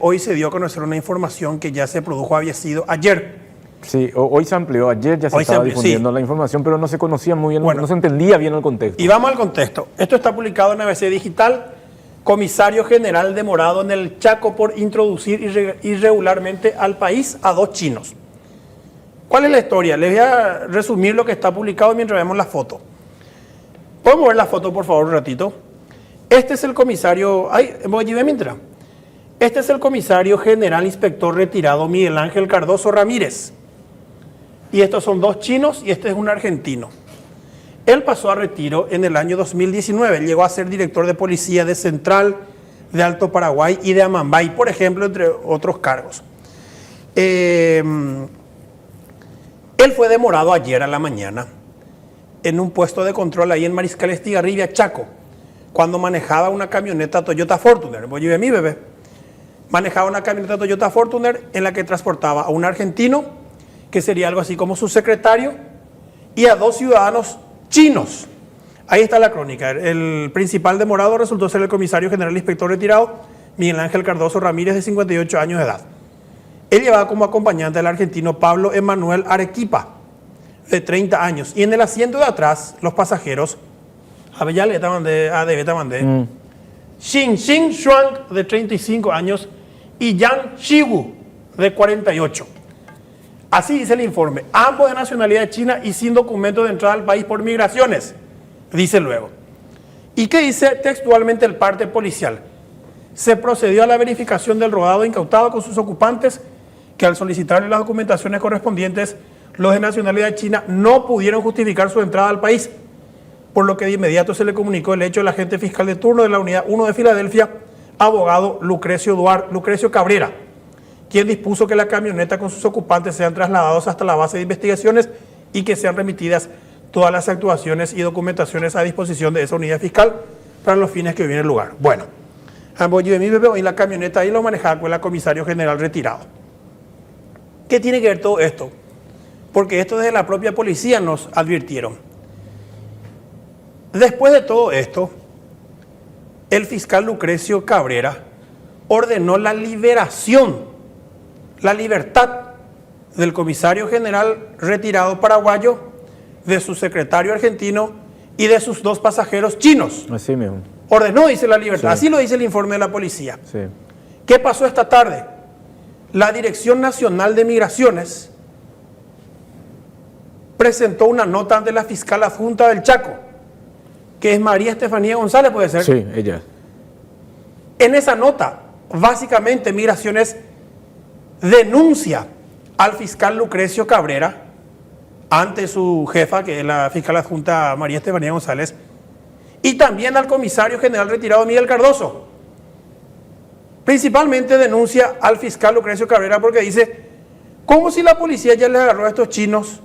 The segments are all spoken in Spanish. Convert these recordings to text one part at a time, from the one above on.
Hoy se dio a conocer una información que ya se produjo, había sido ayer. Sí, hoy se amplió, ayer ya se estaba difundiendo la información, pero no se conocía muy bien, no se entendía bien el contexto. Y vamos al contexto. Esto está publicado en ABC Digital. Comisario general demorado en el Chaco por introducir irregularmente al país a 2 chinos. ¿Cuál es la historia? Les voy a resumir lo que está publicado mientras vemos la foto. ¿Podemos ver la foto, por favor, un ratito? Este es el comisario... Este es el comisario general inspector retirado Miguel Ángel Cardoso Ramírez. Y estos son 2 chinos y este es un argentino. Él pasó a retiro en el año 2019. Él llegó a ser director de policía de Central, de Alto Paraguay y de Amambay, por ejemplo, entre otros cargos. Él fue demorado ayer a la mañana en un puesto de control ahí en Mariscal Estigarribia, Chaco, cuando manejaba una camioneta Toyota Fortuner. Voy a llevar mi bebé. Manejaba una camioneta Toyota Fortuner en la que transportaba a un argentino, que sería algo así como su secretario, y a 2 ciudadanos chinos. Ahí está la crónica. El principal demorado resultó ser el comisario general inspector retirado, Miguel Ángel Cardoso Ramírez, de 58 años de edad. Él llevaba como acompañante al argentino Pablo Emanuel Arequipa, de 30 años. Y en el asiento de atrás, los pasajeros, Xin Xuan, de 35 años, y Yang Shigu, de 48. Así dice el informe. Ambos de nacionalidad china y sin documento de entrada al país por migraciones, dice luego. ¿Y qué dice textualmente el parte policial? Se procedió a la verificación del rodado incautado con sus ocupantes, que al solicitarle las documentaciones correspondientes, los de nacionalidad china no pudieron justificar su entrada al país, por lo que de inmediato se le comunicó el hecho al agente fiscal de turno de la Unidad 1 de Filadelfia, abogado Lucrecio Cabrera, quien dispuso que la camioneta con sus ocupantes sean trasladados hasta la base de investigaciones y que sean remitidas todas las actuaciones y documentaciones a disposición de esa unidad fiscal para los fines que viene el lugar. Bueno, hoy la camioneta ahí lo manejaba con el comisario general retirado. ¿Qué tiene que ver todo esto? Porque esto desde la propia policía nos advirtieron. Después de todo esto, el fiscal Lucrecio Cabrera ordenó la liberación, la libertad del comisario general retirado paraguayo, de su secretario argentino y de sus 2 pasajeros chinos. Así mismo. Ordenó, dice la libertad. Sí. Así lo dice el informe de la policía. Sí. ¿Qué pasó esta tarde? La Dirección Nacional de Migraciones presentó una nota ante la fiscal adjunta del Chaco, que es María Estefanía González, ¿puede ser? Sí, ella. En esa nota, básicamente, Migraciones denuncia al fiscal Lucrecio Cabrera ante su jefa, que es la fiscal adjunta María Estefanía González, y también al comisario general retirado Miguel Cardoso. Principalmente denuncia al fiscal Lucrecio Cabrera porque dice, ¿cómo si la policía ya les agarró a estos chinos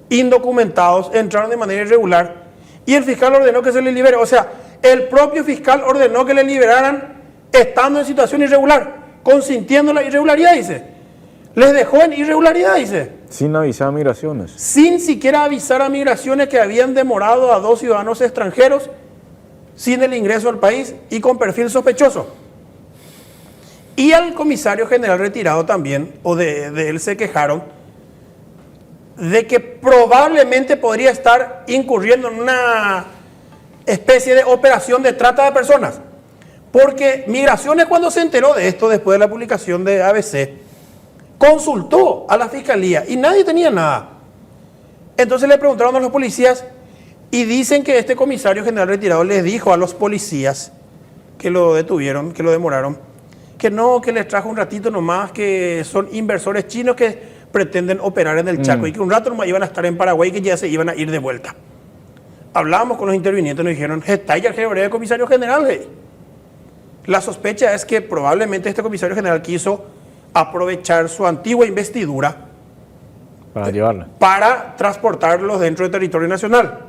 indocumentados, entraron de manera irregular, y el fiscal ordenó que se les libere? O sea, el propio fiscal ordenó que le liberaran estando en situación irregular, consintiendo la irregularidad, dice. Les dejó en irregularidad, dice. Sin avisar a migraciones. Sin siquiera avisar a migraciones que habían demorado a 2 ciudadanos extranjeros sin el ingreso al país y con perfil sospechoso. Y al comisario general retirado también, o de él se quejaron, de que probablemente podría estar incurriendo en una especie de operación de trata de personas. Porque Migraciones, cuando se enteró de esto después de la publicación de ABC, consultó a la fiscalía y nadie tenía nada. Entonces le preguntaron a los policías y dicen que este comisario general retirado les dijo a los policías que lo detuvieron, que lo demoraron, que no, que les trajo un ratito nomás, que son inversores chinos que pretenden operar en el Chaco y que un rato nomás iban a estar en Paraguay y que ya se iban a ir de vuelta. Hablábamos con los intervinientes y nos dijeron, está ya el comisario general. La sospecha es que probablemente este comisario general quiso aprovechar su antigua investidura para llevarla, para transportarlos dentro del territorio nacional.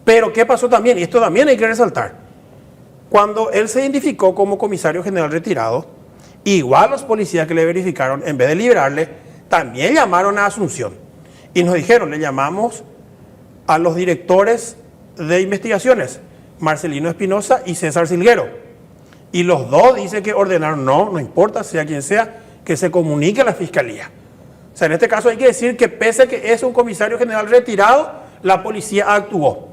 Pero ¿qué pasó también? Y esto también hay que resaltar. Cuando él se identificó como comisario general retirado, igual los policías que le verificaron, en vez de liberarle, también llamaron a Asunción. Y nos dijeron, le llamamos a los directores de investigaciones, Marcelino Espinosa y César Silguero. Y los dos dicen que ordenaron, no importa, sea quien sea, que se comunique a la fiscalía. O sea, en este caso hay que decir que pese a que es un comisario general retirado, la policía actuó.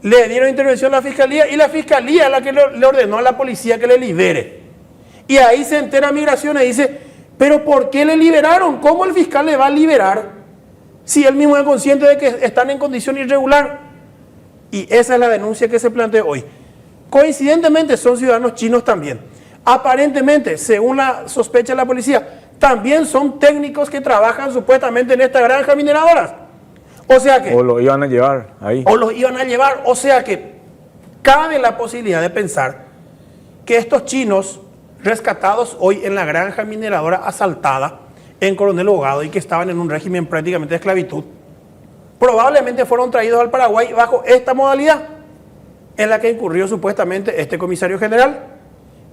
Le dieron intervención a la fiscalía y la fiscalía es la que le ordenó a la policía que le libere. Y ahí se entera Migraciones y dice, pero ¿por qué le liberaron? ¿Cómo el fiscal le va a liberar si él mismo es consciente de que están en condición irregular? Y esa es la denuncia que se plantea hoy. Coincidentemente son ciudadanos chinos también. Aparentemente, según la sospecha de la policía, también son técnicos que trabajan supuestamente en esta granja mineradoras. O sea que... O lo iban a llevar ahí. O los iban a llevar. O sea que cabe la posibilidad de pensar que estos chinos rescatados hoy en la granja mineradora asaltada en Coronel Bogado y que estaban en un régimen prácticamente de esclavitud, probablemente fueron traídos al Paraguay bajo esta modalidad en la que incurrió supuestamente este comisario general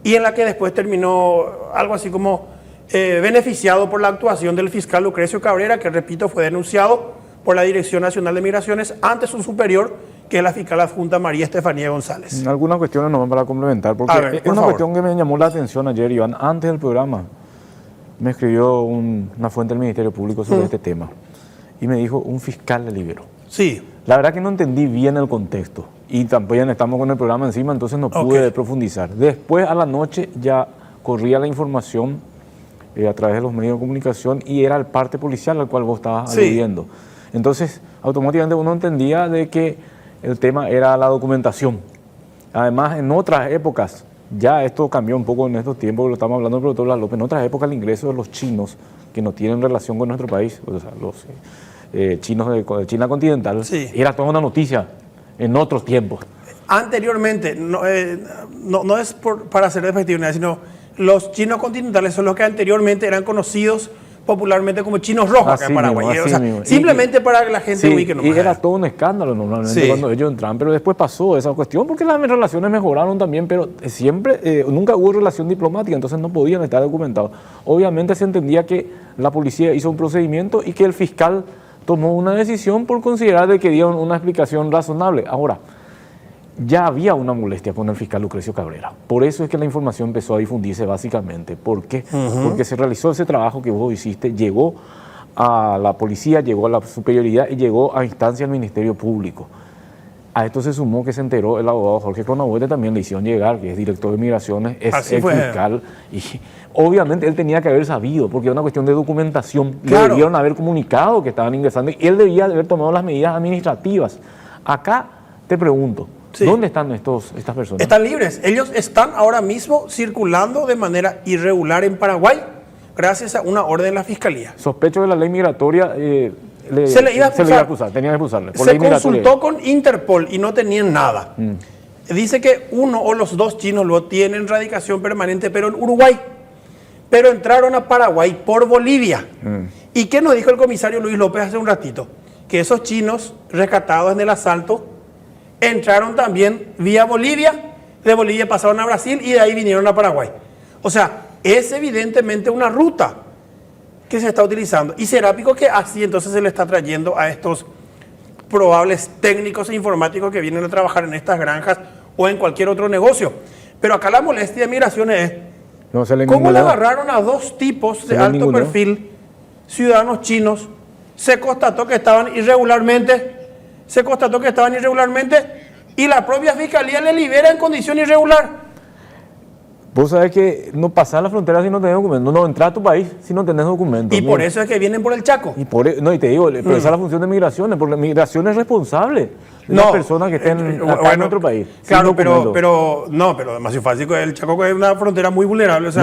y en la que después terminó algo así como beneficiado por la actuación del fiscal Lucrecio Cabrera, que repito fue denunciado por la Dirección Nacional de Migraciones ante su superior, que es la fiscal adjunta María Estefanía González. Algunas cuestiones no van para complementar, porque es una cuestión que me llamó la atención ayer, Iván, antes del programa. Me escribió una fuente del Ministerio Público sobre este tema y me dijo, un fiscal le liberó. Sí. La verdad que no entendí bien el contexto y también estamos con el programa encima, entonces no pude profundizar. Después a la noche ya corría la información a través de los medios de comunicación y era el parte policial al cual vos estabas aludiendo. Entonces automáticamente uno entendía de que el tema era la documentación. Además, en otras épocas, ya esto cambió un poco en estos tiempos, lo estamos hablando del doctor López, en otras épocas el ingreso de los chinos que no tienen relación con nuestro país, o sea, los chinos de China continental, era toda una noticia en otros tiempos. Anteriormente, no es para ser despectivo, sino los chinos continentales son los que anteriormente eran conocidos popularmente como chinos rojos acá en Paraguay. O sea, simplemente para que la gente ubique nomás. Y era todo un escándalo normalmente cuando ellos entraban, pero después pasó esa cuestión porque las relaciones mejoraron también, pero siempre, nunca hubo relación diplomática, entonces no podían estar documentados. Obviamente se entendía que la policía hizo un procedimiento y que el fiscal tomó una decisión por considerar de que dieron una explicación razonable. Ahora, ya había una molestia con el fiscal Lucrecio Cabrera. Por eso es que la información empezó a difundirse básicamente. ¿Por qué? Porque se realizó ese trabajo que vos hiciste, llegó a la policía, llegó a la superioridad y llegó a instancia del Ministerio Público. A esto se sumó que se enteró el abogado Jorge Cronabuete, también le hicieron llegar, que es director de Migraciones, es el fiscal. Y obviamente él tenía que haber sabido, porque era una cuestión de documentación. Le debieron haber comunicado que estaban ingresando y él debía haber tomado las medidas administrativas. Acá te pregunto, ¿dónde están estas personas? Están libres. Ellos están ahora mismo circulando de manera irregular en Paraguay gracias a una orden de la Fiscalía. Sospecho de la ley migratoria, se le iba a acusar, tenía que acusarle. Se consultó con Interpol y no tenían nada. Dice que uno o los dos chinos lo tienen radicación permanente, pero en Uruguay. Pero entraron a Paraguay por Bolivia. ¿Y qué nos dijo el comisario Luis López hace un ratito? Que esos chinos rescatados en el asalto entraron también vía Bolivia, de Bolivia pasaron a Brasil y de ahí vinieron a Paraguay. O sea, es evidentemente una ruta que se está utilizando. Y Serápico que así entonces se le está trayendo a estos probables técnicos e informáticos que vienen a trabajar en estas granjas o en cualquier otro negocio. Pero acá la molestia de Migraciones es cómo le agarraron a dos tipos de alto perfil, ciudadanos chinos, se constató que estaban irregularmente y la propia fiscalía le libera en condición irregular. Vos sabés que no pasar la frontera si no tenés documentos, no entrar a tu país si no tenés documentos. Y por eso es que vienen por el Chaco. Y te digo, pero esa es la función de Migraciones, porque Migración es responsable de las personas que estén acá en otro país. Claro, pero demasiado fácil, el Chaco es una frontera muy vulnerable. O sea,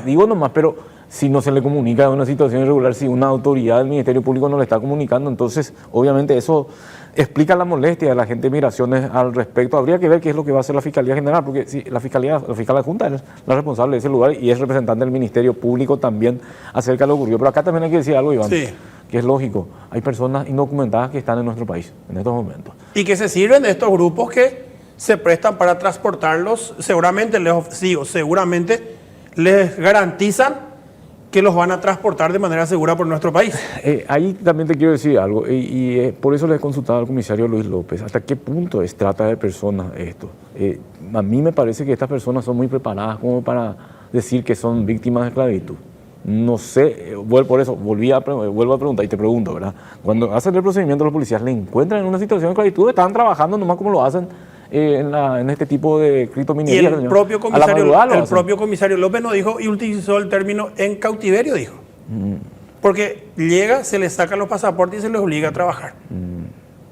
digo nomás, pero si no se le comunica de una situación irregular, si una autoridad del Ministerio Público no le está comunicando, entonces obviamente eso explica la molestia de la gente de Migraciones al respecto. Habría que ver qué es lo que va a hacer la Fiscalía General, porque si la fiscal adjunta es la responsable de ese lugar y es representante del Ministerio Público también acerca de lo que ocurrió. Pero acá también hay que decir algo, Iván, que es lógico. Hay personas indocumentadas que están en nuestro país en estos momentos. Y que se sirven de estos grupos que se prestan para transportarlos. Seguramente les garantizan que los van a transportar de manera segura por nuestro país. Ahí también te quiero decir algo, por eso le he consultado al comisario Luis López, ¿hasta qué punto es trata de personas esto? A mí me parece que estas personas son muy preparadas como para decir que son víctimas de esclavitud. No sé, por eso vuelvo a preguntar y te pregunto, ¿verdad? Cuando hacen el procedimiento los policías, ¿le encuentran en una situación de esclavitud? ¿Están trabajando nomás como lo hacen en este tipo de criptominería? Y el propio comisario López nos dijo y utilizó el término en cautiverio, dijo. Porque llega, se les sacan los pasaportes y se les obliga a trabajar.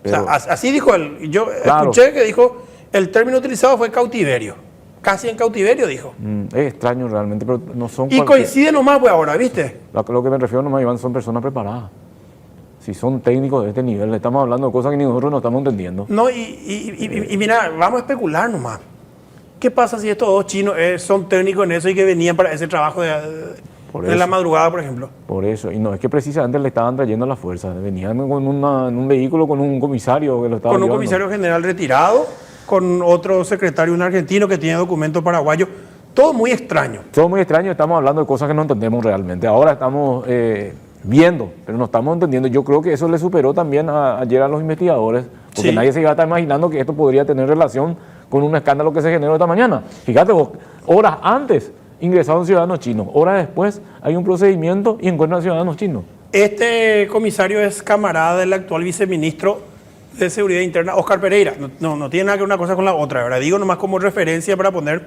Pero, o sea, así dijo él. Yo escuché que dijo, el término utilizado fue cautiverio. Casi en cautiverio, dijo. Es extraño realmente, pero no son... Y coincide nomás, pues ahora, ¿viste? Lo que me refiero nomás, Iván, son personas preparadas. Si son técnicos de este nivel, le estamos hablando de cosas que ni nosotros no estamos entendiendo. No, y mira, vamos a especular nomás. ¿Qué pasa si estos dos chinos son técnicos en eso y que venían para ese trabajo de la madrugada, por ejemplo? Por eso, y no es que precisamente le estaban trayendo la fuerza, venían en un vehículo con un comisario que lo estaba llevando. Con un comisario general retirado, con otro secretario, un argentino que tiene documento paraguayo. Todo muy extraño. Todo muy extraño, estamos hablando de cosas que no entendemos realmente. Ahora estamos viendo, pero no estamos entendiendo. Yo creo que eso le superó también ayer a los investigadores, porque nadie se iba a estar imaginando que esto podría tener relación con un escándalo que se generó esta mañana. Fíjate vos, horas antes ingresaron ciudadanos chinos, horas después hay un procedimiento y encuentran ciudadanos chinos. Este comisario es camarada del actual viceministro de Seguridad Interna, Oscar Pereira. No tiene nada que ver una cosa con la otra, ¿verdad? Digo nomás como referencia para poner,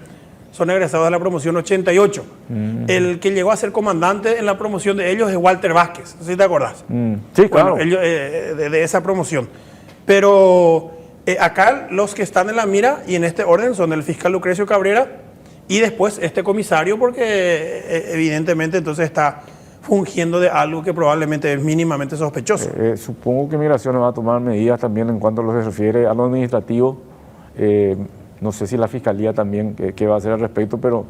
son egresados de la promoción 88. El que llegó a ser comandante en la promoción de ellos es Walter Vázquez, no sé si te acordás. Sí, claro. Bueno, ellos, de esa promoción. Pero acá los que están en la mira y en este orden son el fiscal Lucrecio Cabrera y después este comisario, porque evidentemente entonces está fungiendo de algo que probablemente es mínimamente sospechoso. Supongo que Migraciones va a tomar medidas también en cuanto a lo que se refiere a lo administrativo. No sé si la Fiscalía también qué va a hacer al respecto, pero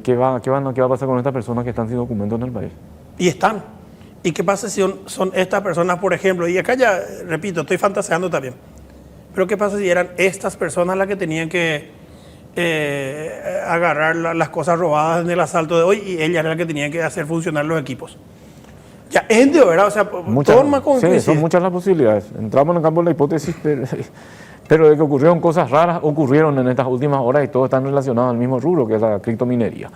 ¿qué va a pasar con estas personas que están sin documentos en el país? Y están. ¿Y qué pasa si son estas personas, por ejemplo? Y acá ya, repito, estoy fantaseando también. Pero ¿qué pasa si eran estas personas las que tenían que agarrar las cosas robadas en el asalto de hoy y ella era la que tenía que hacer funcionar los equipos? Ya, es de verdad, o sea, todo más sí, son muchas las posibilidades. Entramos en el campo de la hipótesis, pero de que ocurrieron cosas raras, ocurrieron en estas últimas horas y todos están relacionados al mismo rubro, que es la criptominería.